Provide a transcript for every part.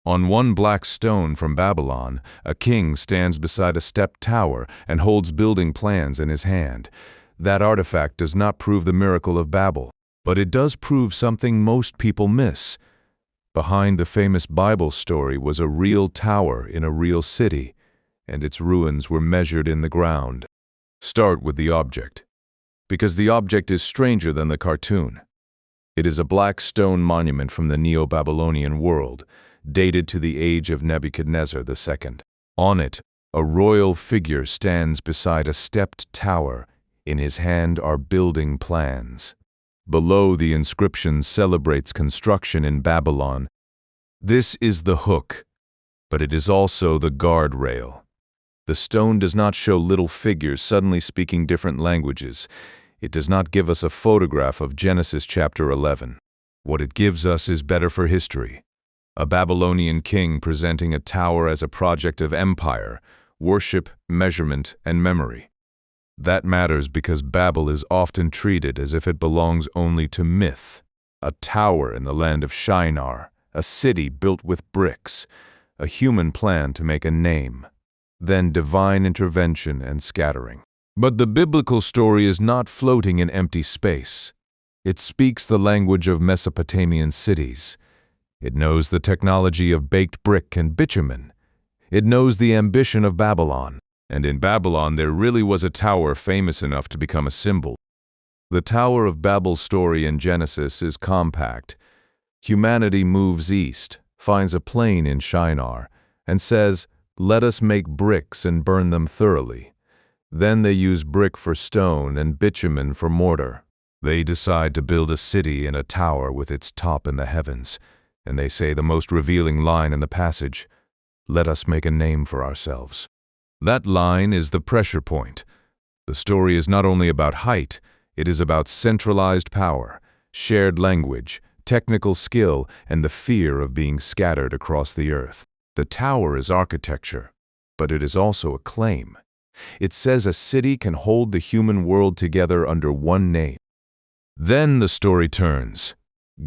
On one black stone from Babylon, a king stands beside a stepped tower and holds building plans in his hand. That artifact does not prove the miracle of Babel, but it does prove something most people miss. Behind the famous Bible story was a real tower in a real city, and its ruins were measured in the ground. Start with the object, because the object is stranger than the cartoon. It is a black stone monument from the Neo-Babylonian world, dated to the age of Nebuchadnezzar II. On it, a royal figure stands beside a stepped tower. In his hand are building plans. Below, the inscription celebrates construction in Babylon. This is the hook, but it is also the guardrail. The stone does not show little figures suddenly speaking different languages. It does not give us a photograph of Genesis chapter 11. What it gives us is better for history. A Babylonian king presenting a tower as a project of empire, worship, measurement, and memory. That matters because Babel is often treated as if it belongs only to myth. A tower in the land of Shinar, a city built with bricks, a human plan to make a name, then divine intervention and scattering. But the biblical story is not floating in empty space. It speaks the language of Mesopotamian cities. It knows the technology of baked brick and bitumen. It knows the ambition of Babylon. And in Babylon, there really was a tower famous enough to become a symbol. The Tower of Babel story in Genesis is compact. Humanity moves east, finds a plain in Shinar, and says, "Let us make bricks and burn them thoroughly." Then they use brick for stone and bitumen for mortar. They decide to build a city and a tower with its top in the heavens, and they say the most revealing line in the passage, "Let us make a name for ourselves." That line is the pressure point. The story is not only about height, it is about centralized power, shared language, technical skill, and the fear of being scattered across the earth. The tower is architecture, but it is also a claim. It says a city can hold the human world together under one name. Then the story turns.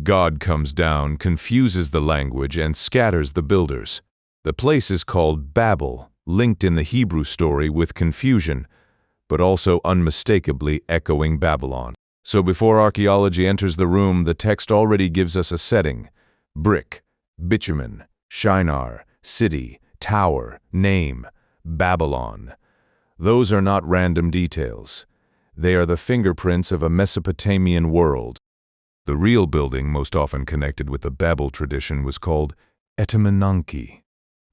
God comes down, confuses the language, and scatters the builders. The place is called Babel, linked in the Hebrew story with confusion, but also unmistakably echoing Babylon. So before archaeology enters the room, the text already gives us a setting: brick, bitumen, Shinar, city, tower, name, Babylon. Those are not random details. They are the fingerprints of a Mesopotamian world. The real building, most often connected with the Babel tradition, was called Etemenanki.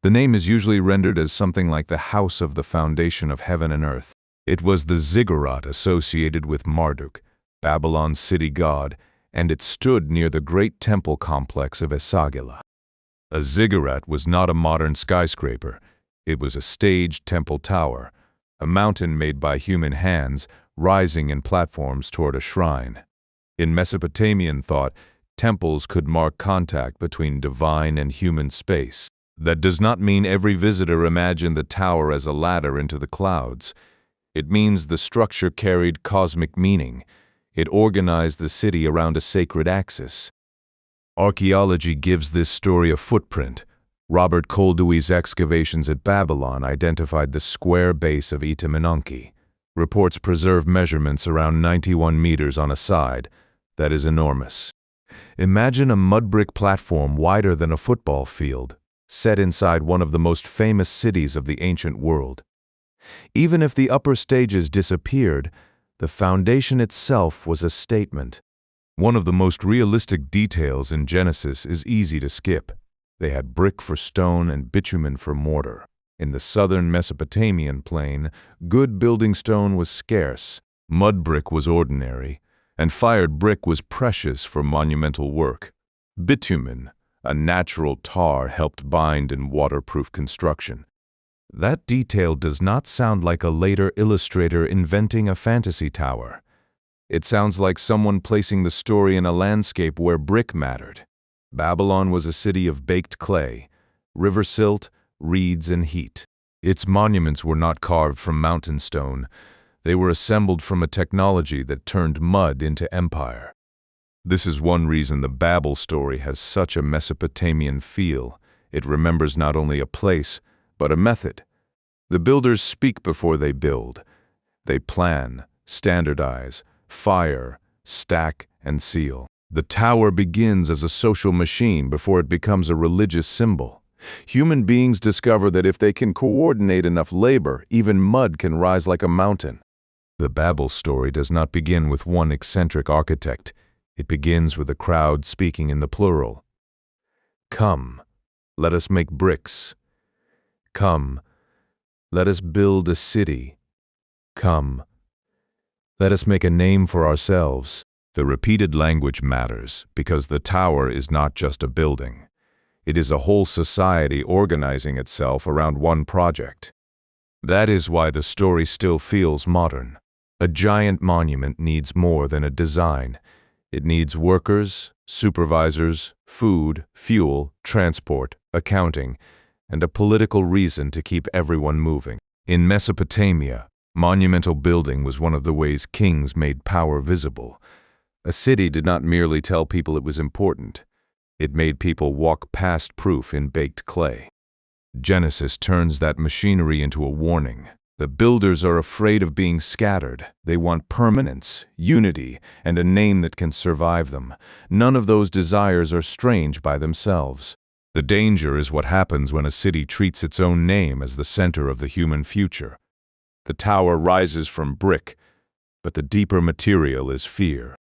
The name is usually rendered as something like the house of the foundation of heaven and earth. It was the ziggurat associated with Marduk, Babylon's city god, and it stood near the great temple complex of Exile. A ziggurat was not a modern skyscraper. It was a staged temple tower, a mountain made by human hands, rising in platforms toward a shrine. In Mesopotamian thought, temples could mark contact between divine and human space. That does not mean every visitor imagined the tower as a ladder into the clouds. It means the structure carried cosmic meaning. It organized the city around a sacred axis. Archaeology gives this story a footprint. Robert Koldewey's excavations at Babylon identified the square base of Etemenanki. Reports preserve measurements around 91 meters on a side. That is enormous. Imagine a mud brick platform wider than a football field, set inside one of the most famous cities of the ancient world. Even if the upper stages disappeared, the foundation itself was a statement. One of the most realistic details in Genesis is easy to skip. They had brick for stone and bitumen for mortar. In the southern Mesopotamian plain, good building stone was scarce, mud brick was ordinary, and fired brick was precious for monumental work. Bitumen, a natural tar, helped bind in waterproof construction. That detail does not sound like a later illustrator inventing a fantasy tower. It sounds like someone placing the story in a landscape where brick mattered. Babylon was a city of baked clay, river silt, reeds, and heat. Its monuments were not carved from mountain stone. They were assembled from a technology that turned mud into empire. This is one reason the Babel story has such a Mesopotamian feel. It remembers not only a place, but a method. The builders speak before they build. They plan, standardize, fire, stack, and seal. The tower begins as a social machine before it becomes a religious symbol. Human beings discover that if they can coordinate enough labor, even mud can rise like a mountain. The Babel story does not begin with one eccentric architect. It begins with a crowd speaking in the plural. Come, let us make bricks. Come, let us build a city. Come, let us make a name for ourselves. The repeated language matters because the tower is not just a building. It is a whole society organizing itself around one project. That is why the story still feels modern. A giant monument needs more than a design. It needs workers, supervisors, food, fuel, transport, accounting, and a political reason to keep everyone moving. In Mesopotamia, monumental building was one of the ways kings made power visible. A city did not merely tell people it was important. It made people walk past proof in baked clay. Genesis turns that machinery into a warning. The builders are afraid of being scattered. They want permanence, unity, and a name that can survive them. None of those desires are strange by themselves. The danger is what happens when a city treats its own name as the center of the human future. The tower rises from brick, but the deeper material is fear.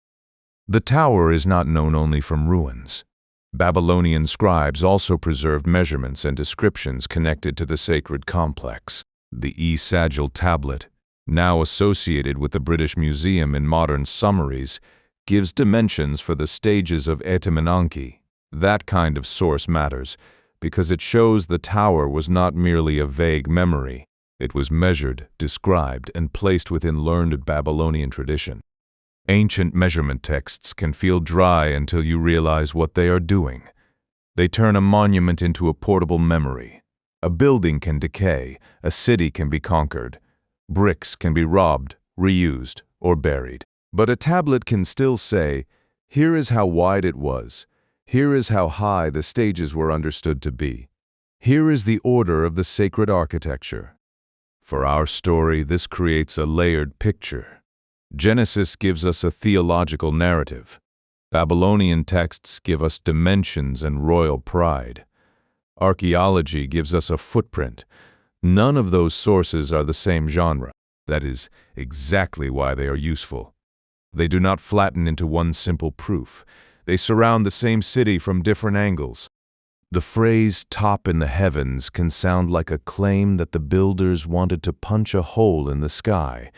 The tower is not known only from ruins. Babylonian scribes also preserved measurements and descriptions connected to the sacred complex. The E-Sagil tablet, now associated with the British Museum in modern summaries, gives dimensions for the stages of Etemenanki. That kind of source matters because it shows the tower was not merely a vague memory. It was measured, described, and placed within learned Babylonian tradition. Ancient measurement texts can feel dry until you realize what they are doing. They turn a monument into a portable memory. A building can decay, a city can be conquered. Bricks can be robbed, reused, or buried. But a tablet can still say, here is how wide it was. Here is how high the stages were understood to be. Here is the order of the sacred architecture. For our story, this creates a layered picture. Genesis gives us a theological narrative. Babylonian texts give us dimensions and royal pride. Archaeology gives us a footprint. None of those sources are the same genre. That is exactly why they are useful. They do not flatten into one simple proof. They surround the same city from different angles. The phrase "top in the heavens" can sound like a claim that the builders wanted to punch a hole in the sky,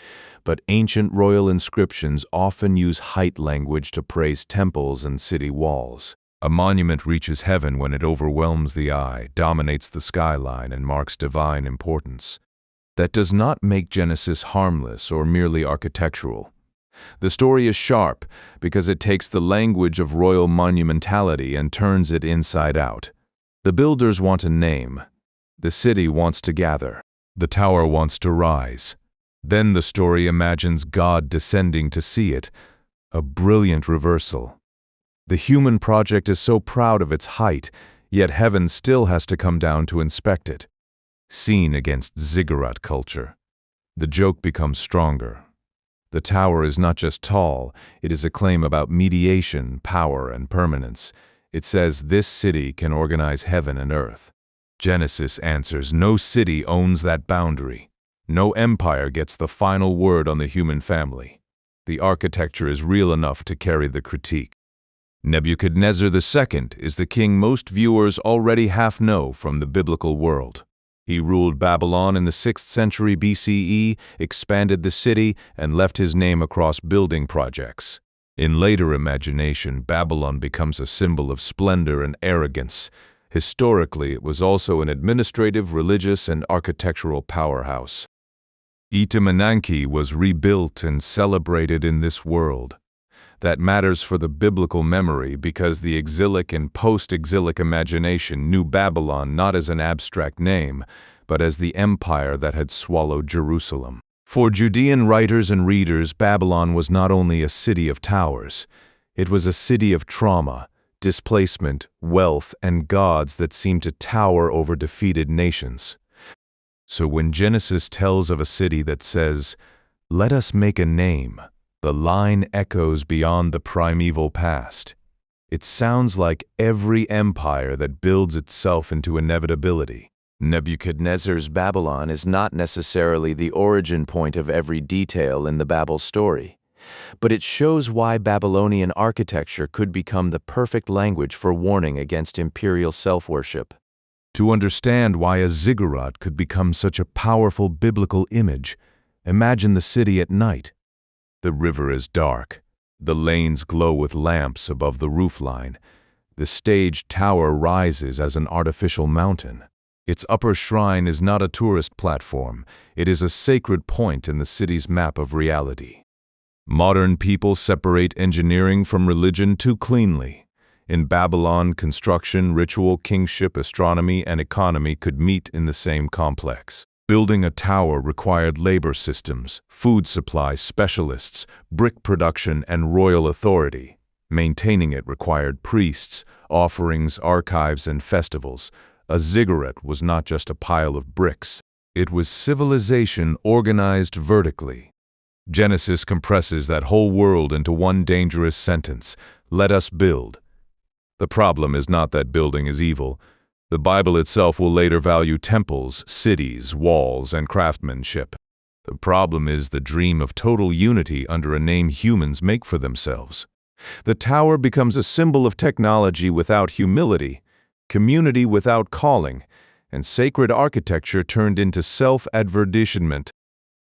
but ancient royal inscriptions often use height language to praise temples and city walls. A monument reaches heaven when it overwhelms the eye, dominates the skyline, and marks divine importance. That does not make Genesis harmless or merely architectural. The story is sharp because it takes the language of royal monumentality and turns it inside out. The builders want a name. The city wants to gather. The tower wants to rise. Then the story imagines God descending to see it, a brilliant reversal. The human project is so proud of its height, yet heaven still has to come down to inspect it. Seen against ziggurat culture, the joke becomes stronger. The tower is not just tall, it is a claim about mediation, power, and permanence. It says this city can organize heaven and earth. Genesis answers, no city owns that boundary. No empire gets the final word on the human family. The architecture is real enough to carry the critique. Nebuchadnezzar II is the king most viewers already half know from the biblical world. He ruled Babylon in the 6th century BCE, expanded the city, and left his name across building projects. In later imagination, Babylon becomes a symbol of splendor and arrogance. Historically, it was also an administrative, religious, and architectural powerhouse. Etemenanki was rebuilt and celebrated in this world. That matters for the biblical memory because the exilic and post-exilic imagination knew Babylon not as an abstract name, but as the empire that had swallowed Jerusalem. For Judean writers and readers, Babylon was not only a city of towers, it was a city of trauma, displacement, wealth, and gods that seem to tower over defeated nations. So when Genesis tells of a city that says, "Let us make a name," the line echoes beyond the primeval past. It sounds like every empire that builds itself into inevitability. Nebuchadnezzar's Babylon is not necessarily the origin point of every detail in the Babel story, but it shows why Babylonian architecture could become the perfect language for warning against imperial self-worship. To understand why a ziggurat could become such a powerful biblical image, imagine the city at night. The river is dark. The lanes glow with lamps above the roofline. The staged tower rises as an artificial mountain. Its upper shrine is not a tourist platform. It is a sacred point in the city's map of reality. Modern people separate engineering from religion too cleanly. In Babylon, construction, ritual, kingship, astronomy, and economy could meet in the same complex. Building a tower required labor systems, food supply specialists, brick production, and royal authority. Maintaining it required priests, offerings, archives, and festivals. A ziggurat was not just a pile of bricks. It was civilization organized vertically. Genesis compresses that whole world into one dangerous sentence: "Let us build." The problem is not that building is evil. The Bible itself will later value temples, cities, walls, and craftsmanship. The problem is the dream of total unity under a name humans make for themselves. The tower becomes a symbol of technology without humility, community without calling, and sacred architecture turned into self-advertisement.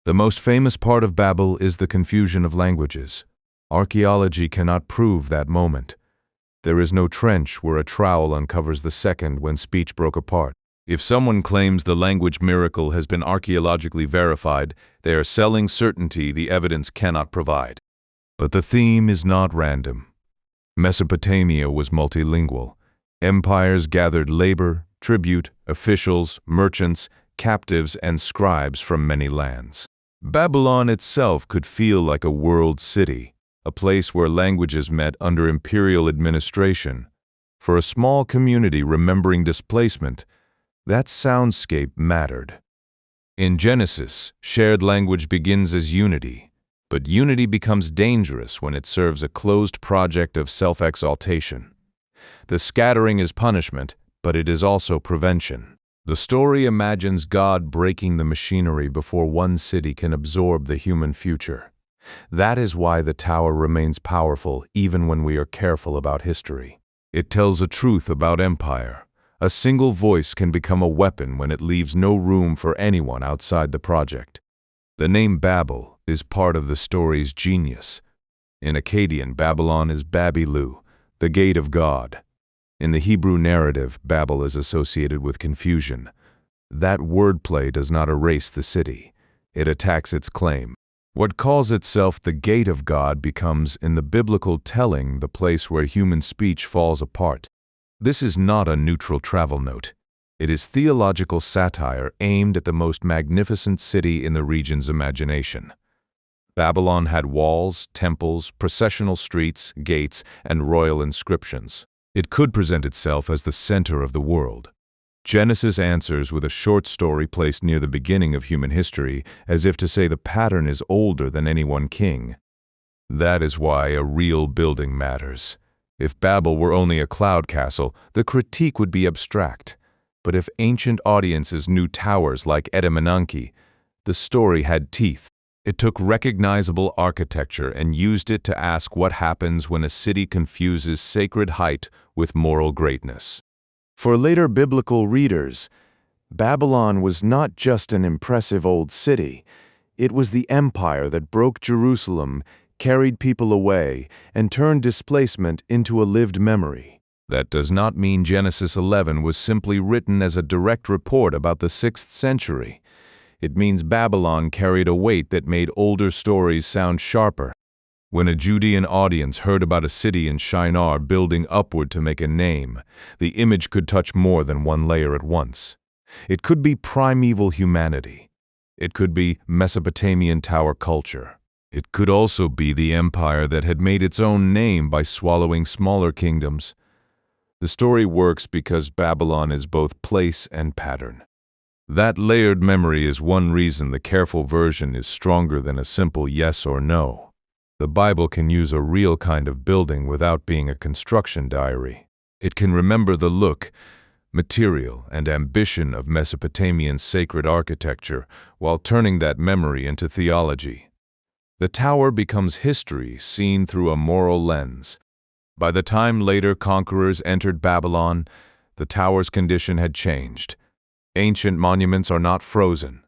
The most famous part of Babel is the confusion of languages. Archaeology cannot prove that moment. There is no trench where a trowel uncovers the second when speech broke apart. If someone claims the language miracle has been archaeologically verified, they are selling certainty the evidence cannot provide. But the theme is not random. Mesopotamia was multilingual. Empires gathered labor, tribute, officials, merchants, captives, and scribes from many lands. Babylon itself could feel like a world city, a place where languages met under imperial administration. For a small community remembering displacement, that soundscape mattered. In Genesis, shared language begins as unity, but unity becomes dangerous when it serves a closed project of self-exaltation. The scattering is punishment, but it is also prevention. The story imagines God breaking the machinery before one city can absorb the human future. That is why the tower remains powerful even when we are careful about history. It tells a truth about empire. A single voice can become a weapon when it leaves no room for anyone outside the project. The name Babel is part of the story's genius. In Akkadian, Babylon is Babilu, the gate of God. In the Hebrew narrative, Babel is associated with confusion. That wordplay does not erase the city. It attacks its claim. What calls itself the gate of God becomes, in the biblical telling, the place where human speech falls apart. This is not a neutral travel note. It is theological satire aimed at the most magnificent city in the region's imagination. Babylon had walls, temples, processional streets, gates, and royal inscriptions. It could present itself as the center of the world. Genesis answers with a short story placed near the beginning of human history, as if to say the pattern is older than any one king. That is why a real building matters. If Babel were only a cloud castle, the critique would be abstract. But if ancient audiences knew towers like Etemenanki, the story had teeth. It took recognizable architecture and used it to ask what happens when a city confuses sacred height with moral greatness. For later biblical readers, Babylon was not just an impressive old city. It was the empire that broke Jerusalem, carried people away, and turned displacement into a lived memory. That does not mean Genesis 11 was simply written as a direct report about the 6th century. It means Babylon carried a weight that made older stories sound sharper. When a Judean audience heard about a city in Shinar building upward to make a name, the image could touch more than one layer at once. It could be primeval humanity. It could be Mesopotamian tower culture. It could also be the empire that had made its own name by swallowing smaller kingdoms. The story works because Babylon is both place and pattern. That layered memory is one reason the careful version is stronger than a simple yes or no. The Bible can use a real kind of building without being a construction diary. It can remember the look, material, and ambition of Mesopotamian sacred architecture while turning that memory into theology. The tower becomes history seen through a moral lens. By the time later conquerors entered Babylon, the tower's condition had changed. Ancient monuments are not frozen.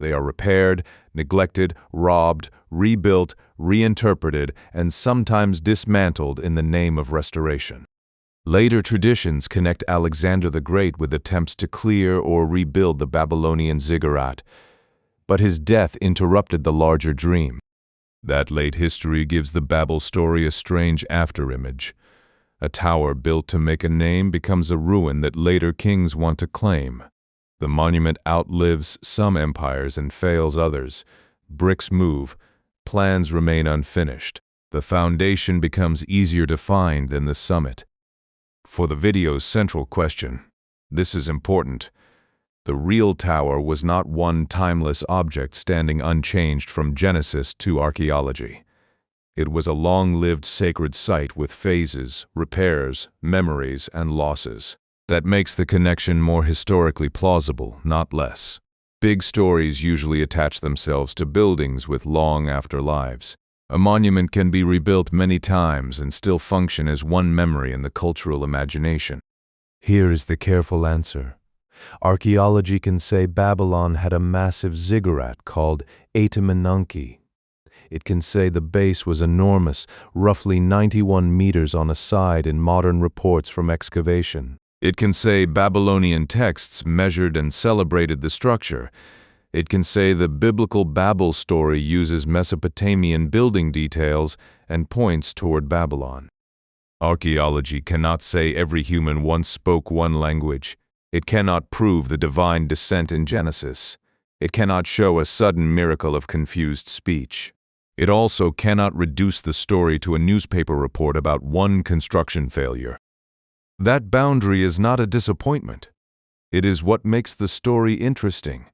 They are repaired, neglected, robbed, rebuilt, reinterpreted, and sometimes dismantled in the name of restoration. Later traditions connect Alexander the Great with attempts to clear or rebuild the Babylonian ziggurat, but his death interrupted the larger dream. That late history gives the Babel story a strange afterimage. A tower built to make a name becomes a ruin that later kings want to claim. The monument outlives some empires and fails others. Bricks move, plans remain unfinished. The foundation becomes easier to find than the summit. For the video's central question, this is important. The real tower was not one timeless object standing unchanged from Genesis to archaeology. It was a long-lived sacred site with phases, repairs, memories, and losses. That makes the connection more historically plausible, not less. Big stories usually attach themselves to buildings with long afterlives. A monument can be rebuilt many times and still function as one memory in the cultural imagination. Here is the careful answer. Archaeology can say Babylon had a massive ziggurat called Etemenanki. It can say the base was enormous, roughly 91 meters on a side in modern reports from excavation. It can say Babylonian texts measured and celebrated the structure. It can say the biblical Babel story uses Mesopotamian building details and points toward Babylon. Archaeology cannot say every human once spoke one language. It cannot prove the divine descent in Genesis. It cannot show a sudden miracle of confused speech. It also cannot reduce the story to a newspaper report about one construction failure. That boundary is not a disappointment. It is what makes the story interesting.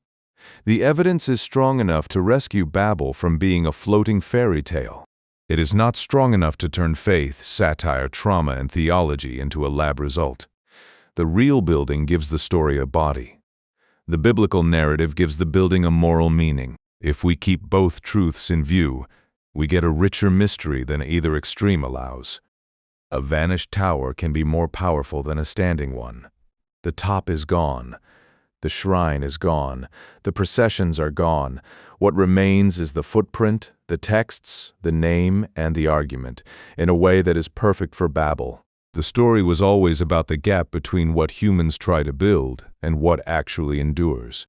The evidence is strong enough to rescue Babel from being a floating fairy tale. It is not strong enough to turn faith, satire, trauma, and theology into a lab result. The real building gives the story a body. The biblical narrative gives the building a moral meaning. If we keep both truths in view, we get a richer mystery than either extreme allows. A vanished tower can be more powerful than a standing one. The top is gone. The shrine is gone. The processions are gone. What remains is the footprint, the texts, the name, and the argument, in a way that is perfect for Babel. The story was always about the gap between what humans try to build and what actually endures.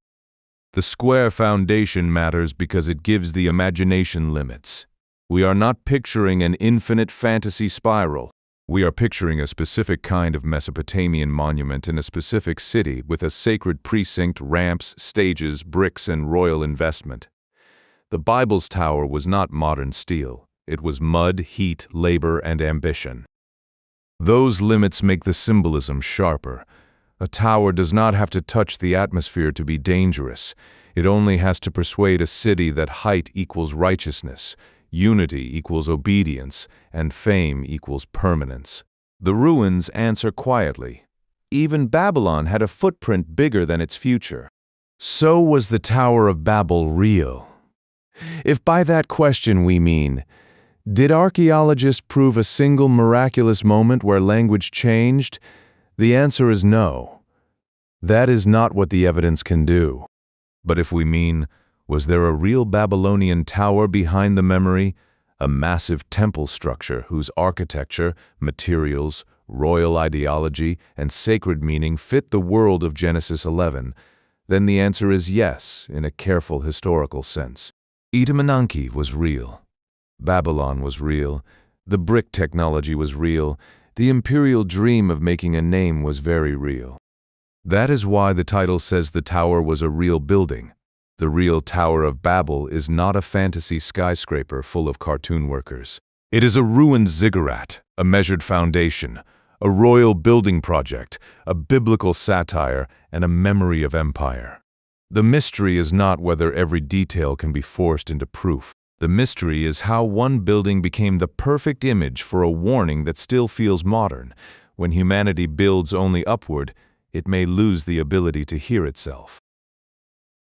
The square foundation matters because it gives the imagination limits. We are not picturing an infinite fantasy spiral. We are picturing a specific kind of Mesopotamian monument in a specific city with a sacred precinct, ramps, stages, bricks, and royal investment. The Bible's tower was not modern steel. It was mud, heat, labor, and ambition. Those limits make the symbolism sharper. A tower does not have to touch the atmosphere to be dangerous. It only has to persuade a city that height equals righteousness, unity equals obedience, and fame equals permanence. The ruins answer quietly. Even Babylon had a footprint bigger than its future. So was the Tower of Babel real? If by that question we mean, did archaeologists prove a single miraculous moment where language changed? The answer is no. That is not what the evidence can do. But if we mean, was there a real Babylonian tower behind the memory? A massive temple structure whose architecture, materials, royal ideology, and sacred meaning fit the world of Genesis 11? Then the answer is yes, in a careful historical sense. Etemenanki was real. Babylon was real. The brick technology was real. The imperial dream of making a name was very real. That is why the title says the tower was a real building. The real Tower of Babel is not a fantasy skyscraper full of cartoon workers. It is a ruined ziggurat, a measured foundation, a royal building project, a biblical satire, and a memory of empire. The mystery is not whether every detail can be forced into proof. The mystery is how one building became the perfect image for a warning that still feels modern. When humanity builds only upward, it may lose the ability to hear itself.